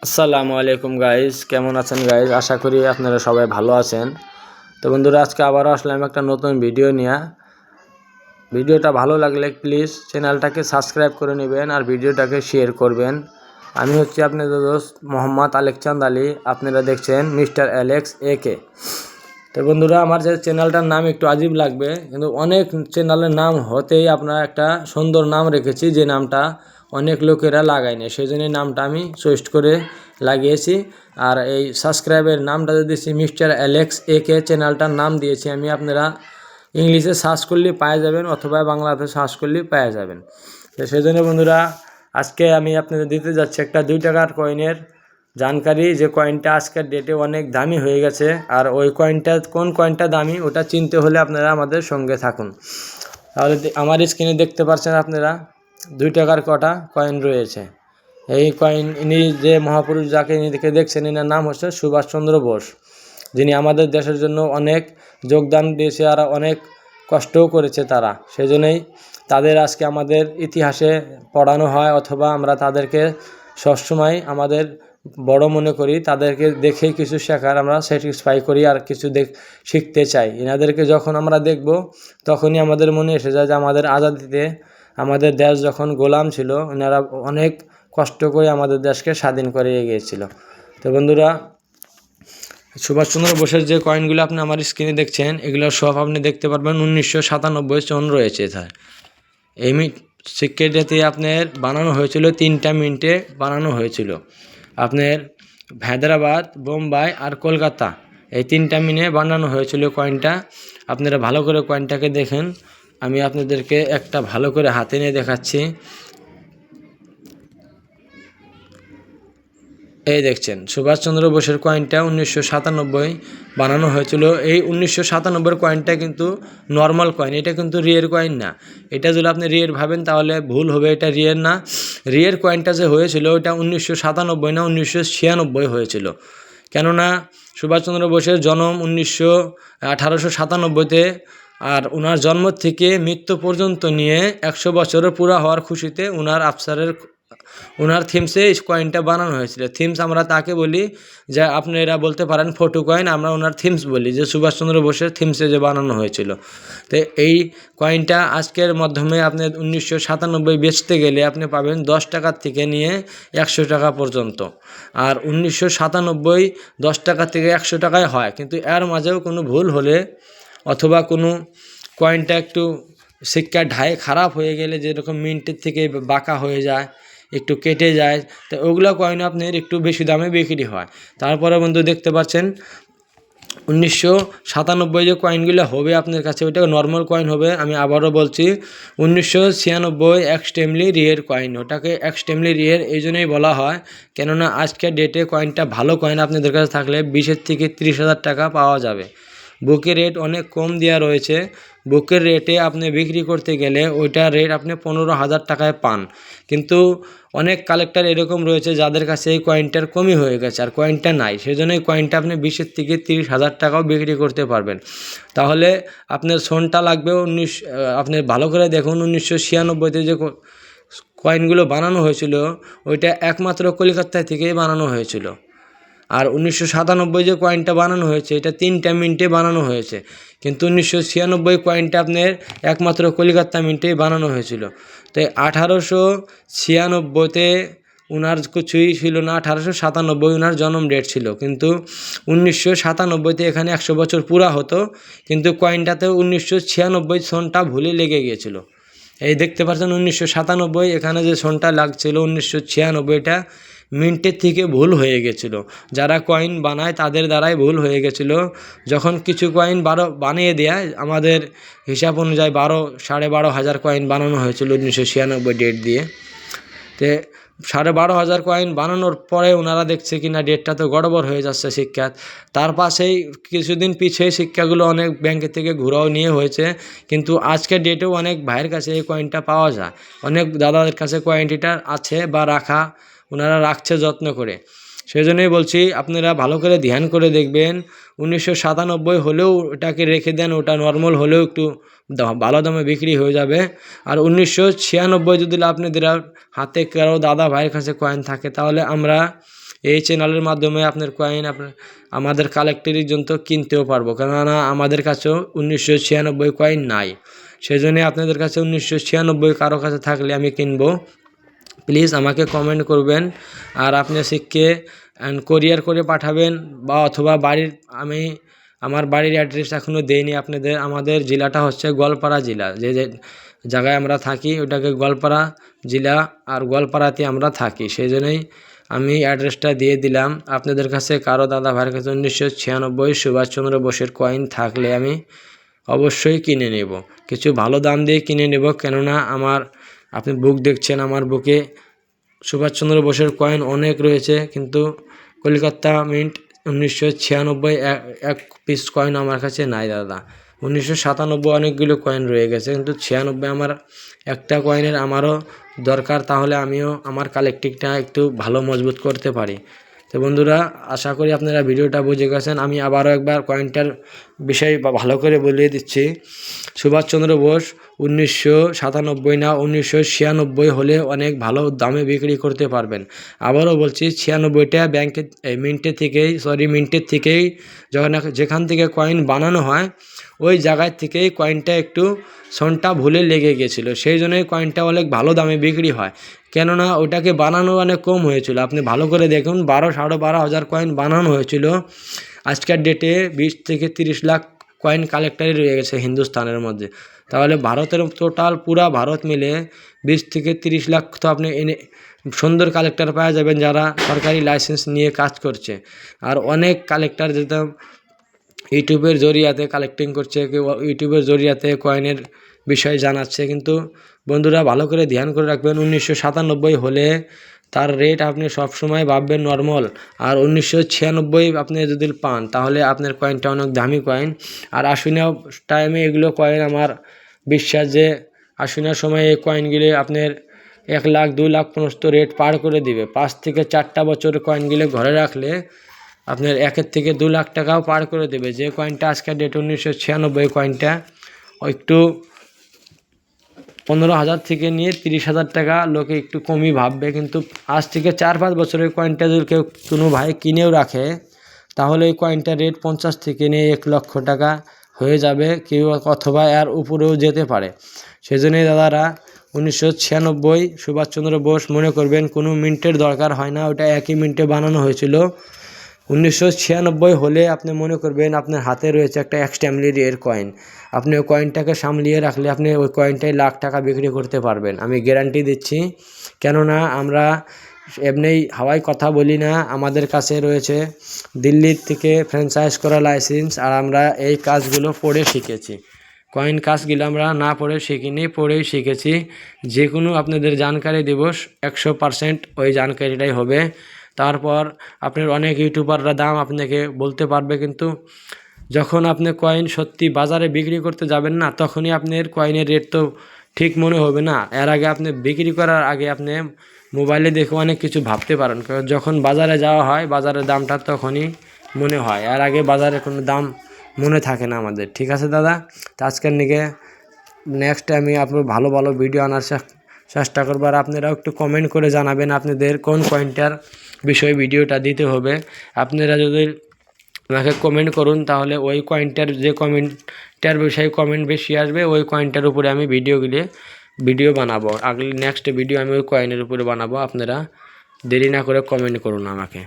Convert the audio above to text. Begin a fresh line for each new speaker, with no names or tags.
আসসালামু আলাইকুম গাইস, কেমন আছেন গাইস? আশা করি আপনারা সবাই ভালো আছেন। তো বন্ধুরা, আজকে আবারও আসলাম একটা নতুন ভিডিও নিয়ে। ভিডিওটা ভালো লাগলে প্লিজ চ্যানেলটাকে সাবস্ক্রাইব করে নেবেন আর ভিডিওটাকে শেয়ার করবেন। আমি হচ্ছি আপনাদের দোস্ত মোহাম্মদ আলেকচান্দ আলী। আপনারা দেখছেন মিস্টার অ্যালেক্স একে। তো বন্ধুরা, আমার যে চ্যানেলটার নাম একটু আজীব লাগবে, কিন্তু অনেক চ্যানেলের নাম হতেই আপনার একটা সুন্দর নাম রেখেছি, যে নামটা অনেক লোকেরা লাগায়নি, সেই জন্য নামটা আমি চয়েস করে লাগিয়েছি। আর এই সাবস্ক্রাইবের নামটা দিয়েছি মিস্টার অ্যালেক্স একে, চ্যানেলটার নাম দিয়েছি আমি। আপনারা ইংলিশে সার্চ করলে পাওয়া যাবেন অথবা বাংলাতে সার্চ করলে পাওয়া যাবেন। তো সেই জন্য বন্ধুরা, আজকে আমি আপনাদের দিতে যাচ্ছি একটা 2 টাকার কয়েনের জানকারি, যে কয়েনটা আজকের ডেটে অনেক দামি হয়ে গেছে। আর ওই কয়েনটা কোন কয়েনটা দামি ওটা চিনতে হলে আপনারা আমাদের সঙ্গে থাকুন। তাহলে আমার স্ক্রিনে দেখতে পাচ্ছেন আপনারা 2 টাকার কটা কয়েন রয়েছে। এই কয়েন, ইনি যে মহাপুরুষ যাকে ইনিকে দেখছেন, এনার নাম হচ্ছে সুভাষচন্দ্র বোস, যিনি আমাদের দেশের জন্য অনেক যোগদান দিয়েছে আর অনেক কষ্টও করেছে তারা। সেজন্যই তাদের আজকে আমাদের ইতিহাসে পড়ানো হয়, অথবা আমরা তাদেরকে সবসময় আমাদের বড় মনে করি। তাদেরকে দেখেই কিছু শেখার আমরা স্যাটিসফাই করি আর কিছু শিখতে চাই। এনাদেরকে যখন আমরা দেখব তখনই আমাদের মনে এসে যায় যে আমাদের আজাদিতে আমাদের দেশ যখন গোলাম ছিল, এনারা অনেক কষ্ট করে আমাদের দেশকে স্বাধীন করে গিয়েছিল। তো বন্ধুরা, সুভাষচন্দ্র বোসের যে কয়েনগুলো আপনি আমার স্ক্রিনে দেখছেন, এগুলো সব আপনি দেখতে পারবেন 1997 সন রয়েছে। তাই এই সিক্কেটটি আপনার বানানো হয়েছিল 3টা মিনিটে বানানো হয়েছিল। আপনার হায়দ্রাবাদ, বোম্বাই আর কলকাতা, এই 3টা মিনে বানানো হয়েছিল কয়েনটা। আপনারা ভালো করে কয়েনটাকে দেখেন। আমি আপনাদেরকে একটা ভালো করে হাতে নিয়ে দেখাচ্ছি। এই দেখছেন সুভাষচন্দ্র বোসের কয়েনটা 1997 বানানো হয়েছিল। এই 1997 কয়েনটা কিন্তু নর্মাল কয়েন, এটা কিন্তু রিয়ের কয়েন না। এটা যদি আপনি রিয়ের ভাবেন তাহলে ভুল হবে, এটা রিয়ের না। রিয়ের কয়েনটা যে হয়েছিল ওটা 1997 না 1996 হয়েছিল। কেননা সুভাষচন্দ্র বোসের জন্ম 1897-তে, আর ওনার জন্ম থেকে মৃত্যু পর্যন্ত নিয়ে 100 বছরের পুরা হওয়ার খুশিতে ওনার থিমসে এই কয়েনটা বানানো হয়েছিল। থিমস আমরা তাকে বলি, যা আপনারা বলতে পারেন ফটো কয়েন, আমরা ওনার থিমস বলি, যে সুভাষচন্দ্র বোসের থিমসে যে বানানো হয়েছিল। তো এই কয়েনটা আজকের মাধ্যমে আপনি 1997 বেচতে গেলে আপনি পাবেন 10 টাকার থেকে নিয়ে 100 টাকা পর্যন্ত। আর 1997 10 টাকা থেকে 100 টাকায় হয়, কিন্তু এর মাঝেও কোনো ভুল হলে অথবা কোনো কয়েনটা একটু সিক্কা ঢাই খারাপ হয়ে গেলে, যেরকম মিন্টের থেকে বাঁকা হয়ে যায়, একটু কেটে যায়, তো ওগুলো কয়েন আপনার একটু বেশি দামে বিক্রি হয়। তারপরে বন্ধু দেখতে পাচ্ছেন 1997 যে কয়েনগুলো হবে আপনার কাছে, ওইটা নর্মাল কয়েন হবে। আমি আবারও বলছি 1996 এক্সট্রিমলি রিয়ের কয়েন। ওটাকে এক্সট্রিমলি রিয়ের এই জন্যই বলা হয়, কেননা আজকের ডেটে কয়েনটা ভালো কয়েন আপনাদের কাছে থাকলে 20 থেকে 30,000 টাকা পাওয়া যাবে। বুকের রেট অনেক কম দেওয়া রয়েছে। বুকের রেটে আপনি বিক্রি করতে গেলে ওইটার রেট আপনি 15,000 টাকায় পান, কিন্তু অনেক কালেক্টর এরকম রয়েছে যাদের কাছে এই কয়েনটার কমই হয়ে গেছে আর কয়েনটা নাই, সেজন্য এই কয়েনটা আপনি 20 থেকে 30,000 টাকাও বিক্রি করতে পারবেন। তাহলে আপনার সনটা লাগবে আপনি ভালো করে দেখুন 1996-তে যে কয়েনগুলো বানানো হয়েছিল ওইটা একমাত্র কলকাতা থেকেই বানানো হয়েছিল। আর 1997 যে কয়েনটা বানানো হয়েছে এটা 3টা মিনিটে বানানো হয়েছে, কিন্তু 1996 কয়েনটা আপনার একমাত্র কলকাতা মিনিটেই বানানো হয়েছিল। তো 1896-তে ওনার কিছুই ছিল না, 1897 ওনার জন্ম ডেট ছিল, কিন্তু 1997-তে এখানে 100 বছর পুরা হতো, কিন্তু কয়েনটাতে 1996 সনটা ভুলে লেগে গিয়েছিল। এই দেখতে পাচ্ছেন 1997 এখানে যে সনটা লাগছিল 1996, এটা মিন্টের থেকে ভুল হয়ে গেছিল। যারা কয়েন বানায় তাদের দ্বারাই ভুল হয়ে গেছিল। যখন কিছু কয়েন বানিয়ে দেয়, আমাদের হিসাব অনুযায়ী 12,500 কয়েন বানানো হয়েছিল 1996 ডেট দিয়ে। তো 12,500 কয়েন বানানোর পরে ওনারা দেখছে কিনা ডেটটা তো গড়বড় হয়ে যাচ্ছে শিক্ষার। তার পাশেই কিছুদিন পিছিয়ে শিক্ষাগুলো অনেক ব্যাংকের থেকে ঘুরাও নিয়ে হয়েছে, কিন্তু আজকের ডেটেও অনেক ভাইয়ের কাছে এই কয়েনটা পাওয়া যায়। অনেক দাদাদের কাছে কয়েনটিটা আছে বা রাখা, ওনারা রাখছে যত্ন করে। সেই জন্যই বলছি আপনারা ভালো করে ধ্যান করে দেখবেন। 1997 হলেও ওটাকে রেখে দেন, ওটা নর্মাল হলেও একটু ভালো দামে বিক্রি হয়ে যাবে। আর 1996 যদি আপনাদের হাতে কারো দাদা ভাইয়ের কাছে কয়েন থাকে, তাহলে আমরা এই চ্যানেলের মাধ্যমে আপনার কয়েন আমাদের কালেক্টরের জন্য কিনতেও পারবো, কেননা আমাদের কাছেও 1996 কয়েন নাই। সেজন্য আপনাদের কাছে 1996 কারো কাছে থাকলে আমি কিনবো। প্লিজ আমাকে কমেন্ট করবেন, আর আপনি শিখকে কোরিয়ার করে পাঠাবেন বা অথবা আমার বাড়ির অ্যাড্রেস এখনও দেইনি আপনাদের। আমাদের জেলাটা হচ্ছে গোয়ালপাড়া জেলা, যে জায়গায় আমরা থাকি ওটাকে গোয়ালপাড়া জেলা, আর গোয়ালপাড়াতে আমরা থাকি, সেই জন্যই আমি অ্যাড্রেসটা দিয়ে দিলাম আপনাদের কাছে। কারো দাদা ভাইয়ের কাছে 1996 সুভাষচন্দ্র বোসের কয়েন থাকলে আমি অবশ্যই কিনে নেব, কিছু ভালো দাম দিয়ে কিনে নেব, কেননা আপনি বুক দেখছেন, আমার বুকে সুভাষচন্দ্র বোসের কয়েন অনেক রয়েছে, কিন্তু কলকাতা মিন্ট 1996 এক পিস কয়েন আমার কাছে নাই দাদা। 1997 অনেকগুলো কয়েন রয়ে গেছে, কিন্তু 96 আমার একটা কয়েনের আমারও দরকার, তাহলে আমিও আমার কালেক্টিংটা একটু ভালো মজবুত করতে পারি। তো বন্ধুরা, আশা করি আপনারা ভিডিওটা বুঝে গেছেন। আমি আবারও একবার কয়েনটার বিষয় ভালো করে বলিয়ে দিচ্ছি। সুভাষচন্দ্র বোস 1997 না 1996 হলে অনেক ভালো দামে বিক্রি করতে পারবেন। আবারও বলছি, 96টা মিন্টের থেকেই যেখান থেকে কয়েন বানানো হয় ওই জায়গায় থেকেই কয়েনটা একটু সনটা ভুলে লেগে গেছিলো, সেই জন্যই কয়েনটা অনেক ভালো দামে বিক্রি হয়, কেননা ওটাকে বানানো অনেক কম হয়েছিল। আপনি ভালো করে দেখুন, 12-12.5 হাজার কয়েন বানানো হয়েছিল। আজকের ডেটে 20 থেকে 30 লাখ কয়েন কালেক্টারই রয়ে গেছে হিন্দুস্তানের মধ্যে। তাহলে ভারতের টোটাল পুরা ভারত মিলে 20 থেকে 30 লাখ তো আপনি সুন্দর কালেক্টর পাওয়া যাবেন, যারা সরকারি লাইসেন্স নিয়ে কাজ করছে। আর অনেক কালেক্টর যেটা ইউটিউবের জরিয়াতে কালেক্টিং করছে, কেউ ইউটিউবের জরিয়াতে কয়েনের বিষয় জানাচ্ছে। কিন্তু বন্ধুরা, ভালো করে ধ্যান করে রাখবেন, 1997 হলে তার রেট আপনি সবসময় ভাববেন নর্মাল, আর 1996 আপনি যদি পান তাহলে আপনার কয়েনটা অনেক দামি কয়েন। আর আশ্বিনের টাইমে এগুলো কয়েন আমার বিশ্বাস যে আশ্বিনের সময় এই কয়েনগুলি আপনার 1 লাখ 2 লাখ পর্যন্ত রেট পার করে দিবে। 5 থেকে 4টা বছরের কয়েনগুলো ঘরে রাখলে আপনার 1 থেকে 2 লাখ টাকাও পার করে দেবে। যে কয়েনটা আজকের ডেট 1996 কয়েনটা একটু 15,000 থেকে নিয়ে 30,000 টাকা লোকে একটু কমই ভাববে, কিন্তু আজ থেকে 4-5 বছরের কয়েনটা যদি কেউ কোনো ভাই কিনেও রাখে তাহলে এই কয়েনটার রেট 50 থেকে নিয়ে 1 লক্ষ টাকা হয়ে যাবে, কেউ অথবা এর উপরেও যেতে পারে। সেজন্যই দাদারা 1996 সুভাষচন্দ্র বোস মনে করবেন কোনো মিন্টের দরকার হয় না, ওটা একই মিন্টে বানানো হয়েছিল। 1996 হলে আপনি মনে করবেন আপনার হাতে রয়েছে একটা এক্সট্যামলির এর কয়েন, আপনি ওই কয়েনটাকে সামলিয়ে রাখলে আপনি ওই কয়েনটাই লাখ টাকা বিক্রি করতে পারবেন, আমি গ্যারান্টি দিচ্ছি। কেননা আমরা এমনি হাওয়ায় কথা বলি না, আমাদের কাছে রয়েছে দিল্লির থেকে ফ্র্যাঞ্চাইজ করা লাইসেন্স, আর আমরা এই কাজগুলো পড়ে শিখেছি। কয়েন কাজগুলো আমরা না পড়ে শিখিনি, পড়েই শিখেছি। যে কোনো আপনাদের জানকারি দেব 100% ওই জানকারিটাই হবে। তারপর আপনার অনেক ইউটিউবাররা দাম আপনাকে বলতে পারবে, কিন্তু যখন আপনি কয়েন সত্যি বাজারে বিক্রি করতে যাবেন না, তখনই আপনার কয়েনের রেট তো ঠিক মনে হবে না। এর আগে আপনি বিক্রি করার আগে আপনি মোবাইলে দেখে অনেক কিছু ভাবতে পারেন, যখন বাজারে যাওয়া হয় বাজারের দামটা তখনই মনে হয়, এর আগে বাজারে কোনো দাম মনে থাকে না আমাদের। ঠিক আছে দাদা, তো আজকের নিকে নেক্সট আমি আপনার ভালো ভালো ভিডিও আনার চেষ্টা করবো, আর আপনারাও একটু কমেন্ট করে জানাবেন আপনাদের কোন কয়েনটার বিষয়ে ভিডিওটা দিতে হবে। আপনারা যদি আমাকে কমেন্ট করুন তাহলে ওই কয়েনটার যে কমেন্টটার বিষয়ে কমেন্ট বেশি আসবে ওই কয়েনটার উপরে আমি ভিডিও বানাবো। নেক্সট ভিডিও আমি ওই কয়েনের উপরে বানাবো, আপনারা দেরি না করে কমেন্ট করুন আমাকে।